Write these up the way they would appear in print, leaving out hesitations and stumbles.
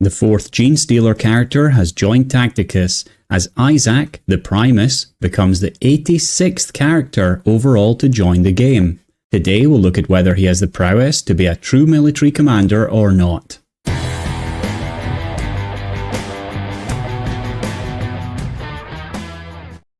The fourth Genestealer character has joined Tacticus, as Isaak, the Primus, becomes the 86th character overall to join the game. Today we'll look at whether he has the prowess to be a true military commander or not.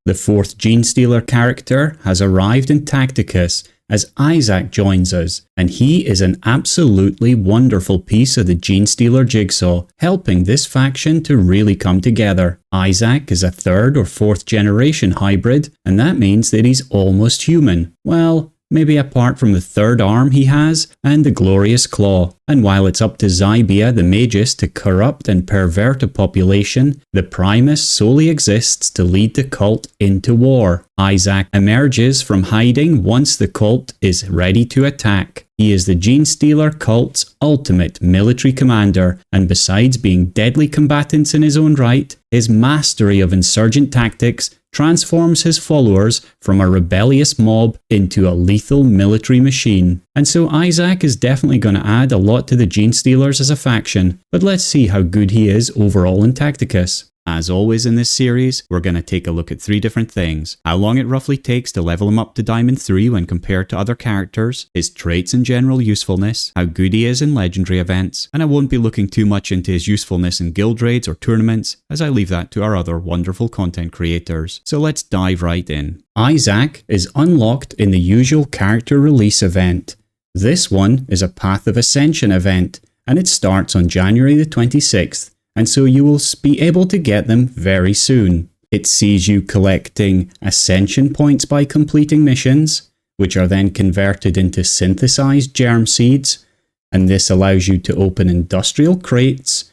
The fourth Genestealer character has arrived in Tacticus as Isaak joins us, and he is an absolutely wonderful piece of the Genestealer jigsaw, helping this faction to really come together. Isaak is a 3rd or 4th generation hybrid, and that means that he's almost human. Well, maybe apart from the 3rd arm he has, and the glorious claw. And while it's up to Zybia the Magus to corrupt and pervert a population, the Primus solely exists to lead the cult into war. Isaak emerges from hiding once the cult is ready to attack. He is the Genestealer cult's ultimate military commander, and besides being deadly combatants in his own right, his mastery of insurgent tactics transforms his followers from a rebellious mob into a lethal military machine. And so Isaak is definitely going to add a lot to the Genestealers as a faction, but let's see how good he is overall in Tacticus. As always in this series, we're going to take a look at 3 different things: how long it roughly takes to level him up to Diamond 3 when compared to other characters, his traits and general usefulness, how good he is in legendary events, and I won't be looking too much into his usefulness in guild raids or tournaments, as I leave that to our other wonderful content creators. So let's dive right in. Isaak is unlocked in the usual character release event. This one is a Path of Ascension event, and it starts on January the 26th. And so you will be able to get them very soon. It sees you collecting ascension points by completing missions, which are then converted into synthesized germ seeds, and this allows you to open industrial crates,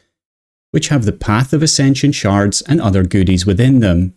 which have the Path of Ascension shards and other goodies within them.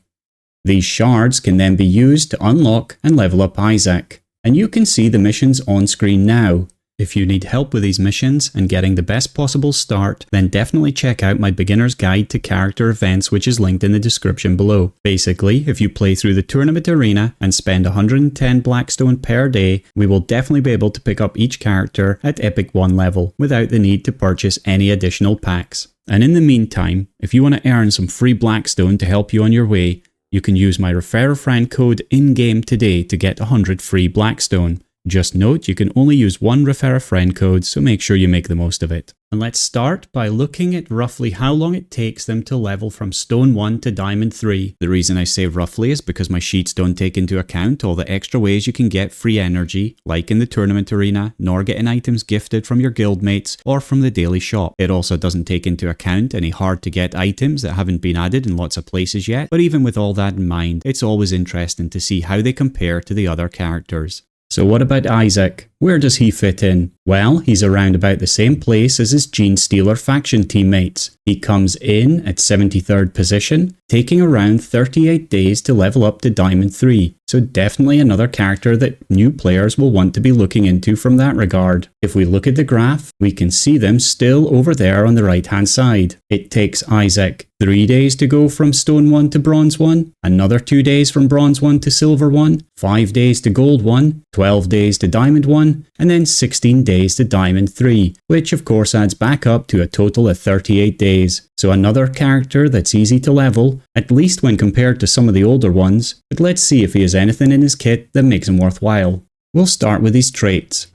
These shards can then be used to unlock and level up Isaak, and you can see the missions on screen now. If you need help with these missions and getting the best possible start, then definitely check out my beginner's guide to character events, which is linked in the description below. Basically, if you play through the tournament arena and spend 110 blackstone per day, we will definitely be able to pick up each character at Epic 1 level without the need to purchase any additional packs. And in the meantime, if you want to earn some free blackstone to help you on your way, you can use my Referral Code in-game today to get 100 free blackstone. Just note, you can only use one Referral Code, so make sure you make the most of it. And let's start by looking at roughly how long it takes them to level from Stone 1 to Diamond 3. The reason I say roughly is because my sheets don't take into account all the extra ways you can get free energy, like in the tournament arena, nor getting items gifted from your guildmates or from the daily shop. It also doesn't take into account any hard to get items that haven't been added in lots of places yet, but even with all that in mind, it's always interesting to see how they compare to the other characters. So what about Isaak? Where does he fit in? Well, he's around about the same place as his Genestealer faction teammates. He comes in at 73rd position, taking around 38 days to level up to Diamond 3. So definitely another character that new players will want to be looking into from that regard. If we look at the graph, we can see them still over there on the right hand side. It takes Isaak 3 days to go from Stone 1 to Bronze 1, another 2 days from Bronze 1 to Silver 1, 5 days to Gold 1, 12 days to Diamond 1, and then 16 days to Diamond 3, which of course adds back up to a total of 38 days. So another character that's easy to level, at least when compared to some of the older ones, but let's see if he has anything in his kit that makes him worthwhile. We'll start with his traits.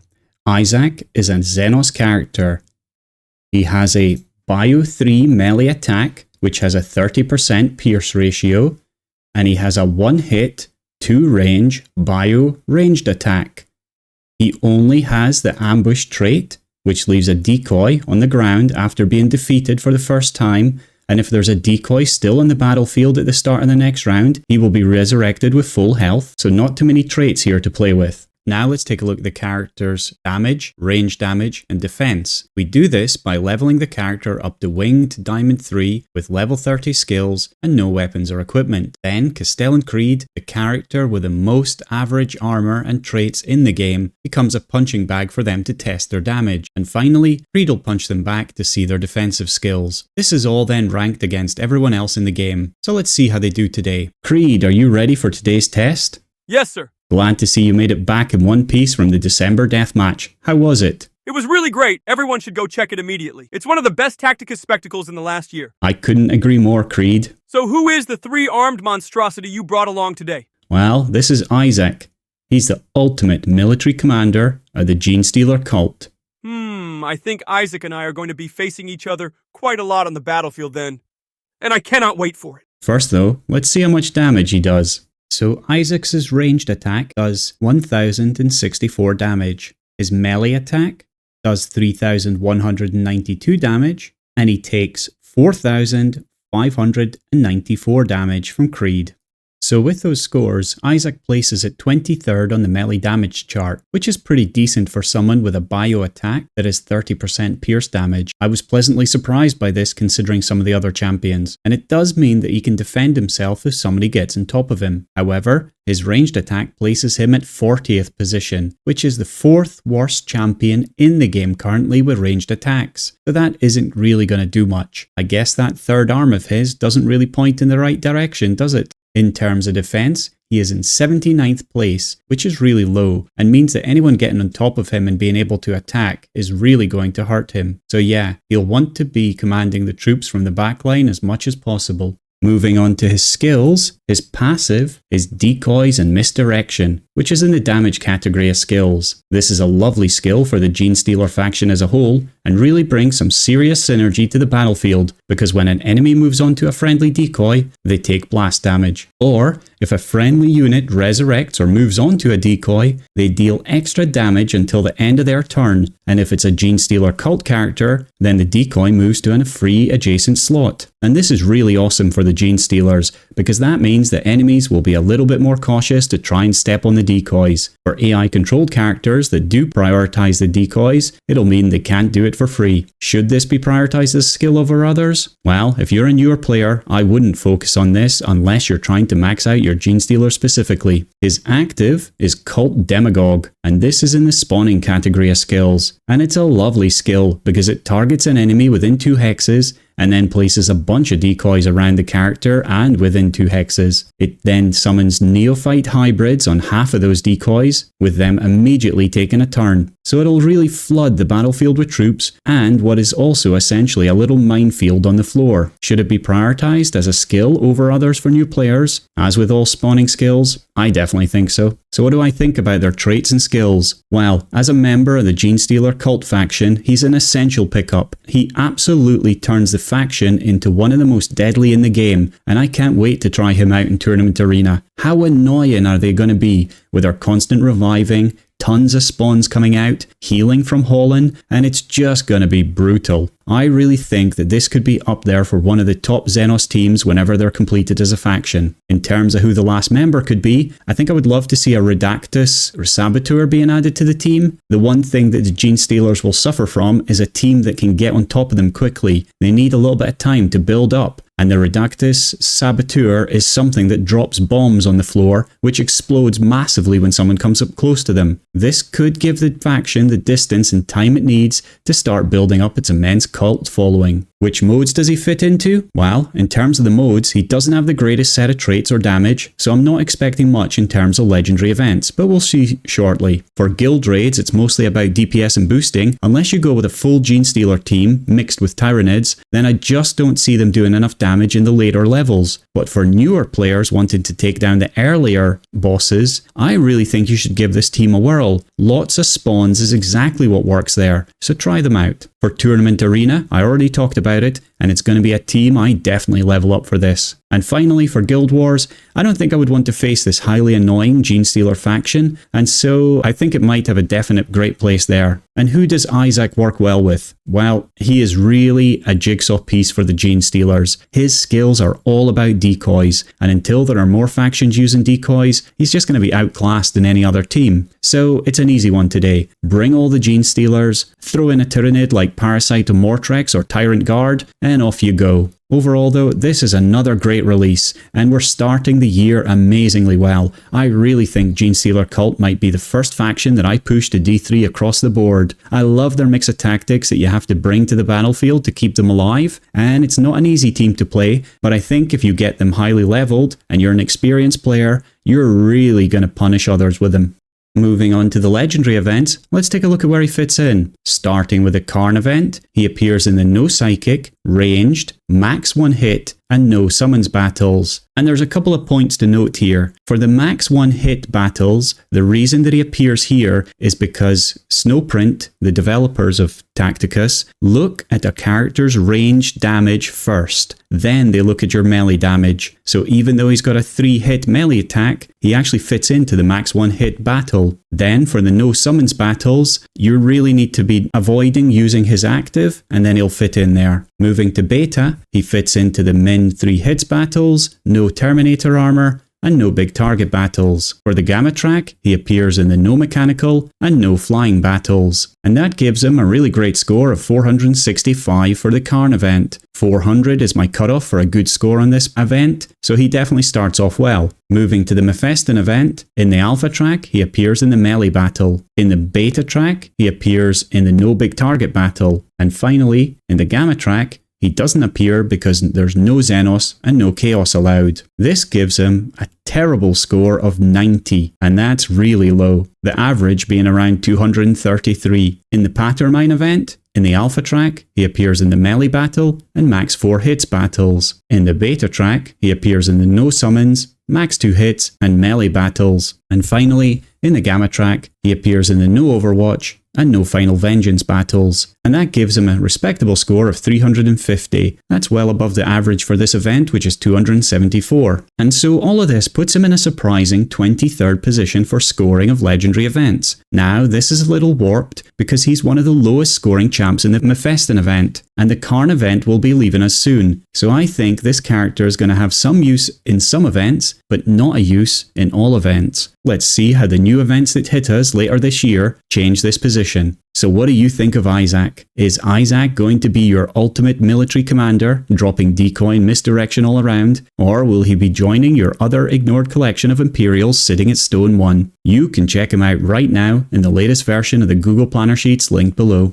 Isaak is a Xenos character. He has a Bio 3 melee attack, which has a 30% pierce ratio, and he has a 1-hit, 2-range Bio ranged attack. He only has the ambush trait, which leaves a decoy on the ground after being defeated for the first time, and if there's a decoy still on the battlefield at the start of the next round, he will be resurrected with full health, so not too many traits here to play with. Now let's take a look at the character's damage, range damage, and defense. We do this by leveling the character up to Wing to Diamond 3 with level 30 skills and no weapons or equipment. Then Castellan Creed, the character with the most average armor and traits in the game, becomes a punching bag for them to test their damage. And finally, Creed will punch them back to see their defensive skills. This is all then ranked against everyone else in the game. So let's see how they do today. Creed, are you ready for today's test? Yes, sir. Glad to see you made it back in one piece from the December deathmatch. How was it? It was really great. Everyone should go check it immediately. It's one of the best Tacticus spectacles in the last year. I couldn't agree more, Creed. So who is the 3-armed monstrosity you brought along today? Well, this is Isaak. He's the ultimate military commander of the Genestealer cult. I think Isaak and I are going to be facing each other quite a lot on the battlefield then. And I cannot wait for it. First though, let's see how much damage he does. So Isaac's ranged attack does 1064 damage. His melee attack does 3192 damage. And he takes 4594 damage from Creed. So with those scores, Isaak places at 23rd on the melee damage chart, which is pretty decent for someone with a bio attack that is 30% pierce damage. I was pleasantly surprised by this considering some of the other champions, and it does mean that he can defend himself if somebody gets on top of him. However, his ranged attack places him at 40th position, which is the 4th worst champion in the game currently with ranged attacks. So that isn't really going to do much. I guess that third arm of his doesn't really point in the right direction, does it? In terms of defense, he is in 79th place, which is really low, and means that anyone getting on top of him and being able to attack is really going to hurt him. So yeah, he'll want to be commanding the troops from the backline as much as possible. Moving on to his skills, his passive is decoys and misdirection, which is in the damage category of skills. This is a lovely skill for the Genestealer faction as a whole, and really brings some serious synergy to the battlefield, because when an enemy moves onto a friendly decoy, they take blast damage. Or, if a friendly unit resurrects or moves onto a decoy, they deal extra damage until the end of their turn, and if it's a Genestealer cult character, then the decoy moves to a free adjacent slot. And this is really awesome for the Genestealers, because that means that enemies will be a little bit more cautious to try and step on the decoys. For AI controlled characters that do prioritize the decoys, it'll mean they can't do it for free. Should this be prioritized as a skill over others? Well, if you're a newer player, I wouldn't focus on this unless you're trying to max out your Genestealer specifically. His active is Cult Demagogue, and this is in the spawning category of skills. And it's a lovely skill because it targets an enemy within 2 hexes and then places a bunch of decoys around the character and within 2 hexes. It then summons neophyte hybrids on half of those decoys, with them immediately taking a turn. So it'll really flood the battlefield with troops, and what is also essentially a little minefield on the floor. Should it be prioritized as a skill over others for new players? As with all spawning skills, I definitely think so. So what do I think about their traits and skills? Well, as a member of the Genestealer cult faction, he's an essential pickup. He absolutely turns the faction into one of the most deadly in the game, and I can't wait to try him out in Tournament Arena. How annoying are they going to be with our constant reviving, tons of spawns coming out, healing from Holland, and it's just going to be brutal. I really think that this could be up there for one of the top Xenos teams whenever they're completed as a faction. In terms of who the last member could be, I think I would love to see a Redactus or Saboteur being added to the team. The one thing that the Genestealers will suffer from is a team that can get on top of them quickly. They need a little bit of time to build up. And the Redactus Saboteur is something that drops bombs on the floor, which explodes massively when someone comes up close to them. This could give the faction the distance and time it needs to start building up its immense cult following. Which modes does he fit into? Well, in terms of the modes, he doesn't have the greatest set of traits or damage, so I'm not expecting much in terms of legendary events, but we'll see shortly. For guild raids, it's mostly about DPS and boosting. Unless you go with a full Genestealer team mixed with Tyranids, then I just don't see them doing enough damage in the later levels. But for newer players wanting to take down the earlier bosses, I really think you should give this team a whirl. Lots of spawns is exactly what works there, so try them out. For Tournament Arena, I already talked about it, and it's going to be a team I definitely level up for this. And finally, for Guild Wars, I don't think I would want to face this highly annoying Genestealer faction, and so I think it might have a definite great place there. And who does Isaak work well with? Well, he is really a jigsaw piece for the Genestealers. His skills are all about decoys, and until there are more factions using decoys, he's just going to be outclassed in any other team. So it's an easy one today. Bring all the Genestealers, throw in a Tyranid like Parasite or Mortrex or Tyrant Guard, and off you go. Overall though, this is another great release, and we're starting the year amazingly well. I really think Genestealer Cult might be the first faction that I push to D3 across the board. I love their mix of tactics that you have to bring to the battlefield to keep them alive, and it's not an easy team to play, but I think if you get them highly leveled and you're an experienced player, you're really going to punish others with them. Moving on to the legendary events, let's take a look at where he fits in. Starting with the Karn event, he appears in the no psychic, ranged, max 1 hit, and no summons battles. And there's a couple of points to note here. For the max 1 hit battles, the reason that he appears here is because Snowprint, the developers of Tacticus, look at a character's range damage first. Then they look at your melee damage. So even though he's got a 3-hit melee attack, he actually fits into the max 1 hit battle. Then for the no summons battles, you really need to be avoiding using his active, and then he'll fit in there. Moving to beta, he fits into the min 3 hits battles, no Terminator armor, and no big target battles. For the Gamma track, he appears in the no mechanical and no flying battles. And that gives him a really great score of 465 for the Karn event. 400 is my cutoff for a good score on this event, so he definitely starts off well. Moving to the Mephiston event, in the Alpha track, he appears in the melee battle. In the Beta track, he appears in the no big target battle. And finally, in the Gamma track, he doesn't appear because there's no Xenos and no Chaos allowed. This gives him a terrible score of 90, and that's really low, the average being around 233. In the Pattermine event, in the Alpha track, he appears in the melee battle and max 4 hits battles. In the Beta track, he appears in the no summons, max 2 hits, and melee battles. And finally, in the Gamma track, he appears in the no Overwatch and no Final Vengeance battles, and that gives him a respectable score of 350. That's well above the average for this event, which is 274. And so all of this puts him in a surprising 23rd position for scoring of legendary events. Now, this is a little warped because he's one of the lowest scoring champs in the Mephiston event, and the Karn event will be leaving us soon. So I think this character is going to have some use in some events, but not a use in all events. Let's see how the new events that hit us later this year change this position. So what do you think of Isaak? Is Isaak going to be your ultimate military commander, dropping decoy and misdirection all around? Or will he be joining your other ignored collection of Imperials sitting at Stone 1? You can check him out right now in the latest version of the Google Planner Sheets linked below.